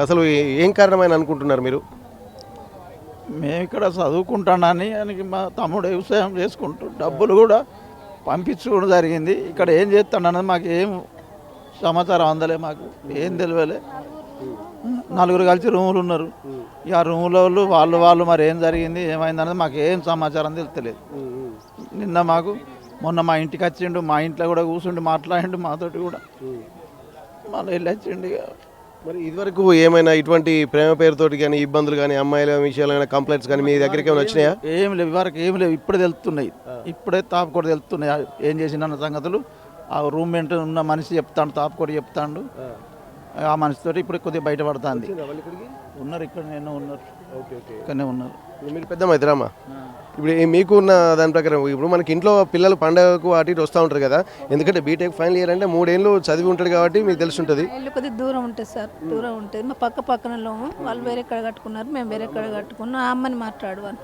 అసలు ఏం కారణమైన అనుకుంటున్నారు మీరు? మేము ఇక్కడ చదువుకుంటానని ఆయనకి మా తమ్ముడు వ్యవసాయం చేసుకుంటూ డబ్బులు కూడా పంపించుకోవడం జరిగింది. ఇక్కడ ఏం చేస్తాడన్నది మాకు ఏం సమాచారం అందలే, మాకు ఏం తెలియలే. నలుగురు కలిసి రూములు ఉన్నారు. ఇక ఆ రూముల వాళ్ళు మరి ఏం జరిగింది ఏమైందన్నది మాకు ఏం సమాచారం తెలుస్తలేదు. నిన్న మొన్న మా ఇంటికి వచ్చిండు, మా ఇంట్లో కూడా కూర్చుండి మాట్లాడిండు మాతోటి కూడా, మళ్ళీ వెళ్ళి వచ్చిండు. మరి ఇదివరకు ఏమైనా ఇటువంటి ప్రేమ పేరుతోటి కానీ ఇబ్బందులు కానీ అమ్మాయిల విషయాలైనా కంప్లైంట్స్ కానీ మీ దగ్గరికి ఏమైనా వచ్చినాయా? ఏం లేవు, ఇవరకు ఏం లేవు. ఇప్పుడే తెలుస్తున్నాయి, ఇప్పుడే తాపుకోటి తెలుస్తున్నాయి ఏం చేసిన సంగతులు. ఆ రూమ్మేట్ ఉన్న మనిషి చెప్తాడు, తాపుకోటి చెప్తాడు. ఆ మనిషితోటి ఇప్పుడు కొద్దిగా బయటపడుతుంది. ఉన్నారు ఇక్కడ, నేను ఉన్నారు, ఇక్కడనే ఉన్నారు. మీరు పెద్ద మైత్రమ్మా. ఇప్పుడు మీకు ఉన్న దాని ప్రకారం ఇప్పుడు మనకి ఇంట్లో పిల్లలు పండగకు అటు ఇటు వస్తూ ఉంటారు కదా, ఎందుకంటే బీటెక్ ఫైనల్ ఇయర్ అంటే 3 ఏళ్ళు చదివి ఉంటాడు కాబట్టి మీకు తెలిసి ఉంటుంది. ఇల్లు కొద్దిగా దూరం ఉంటుంది సార్, దూరం ఉంటుంది. మా పక్కన వాళ్ళు వేరే ఎక్కడ కట్టుకున్నారు, మేము వేరే ఎక్కడ కట్టుకున్నాం. ఆ అమ్మని మాట్లాడు వాళ్ళు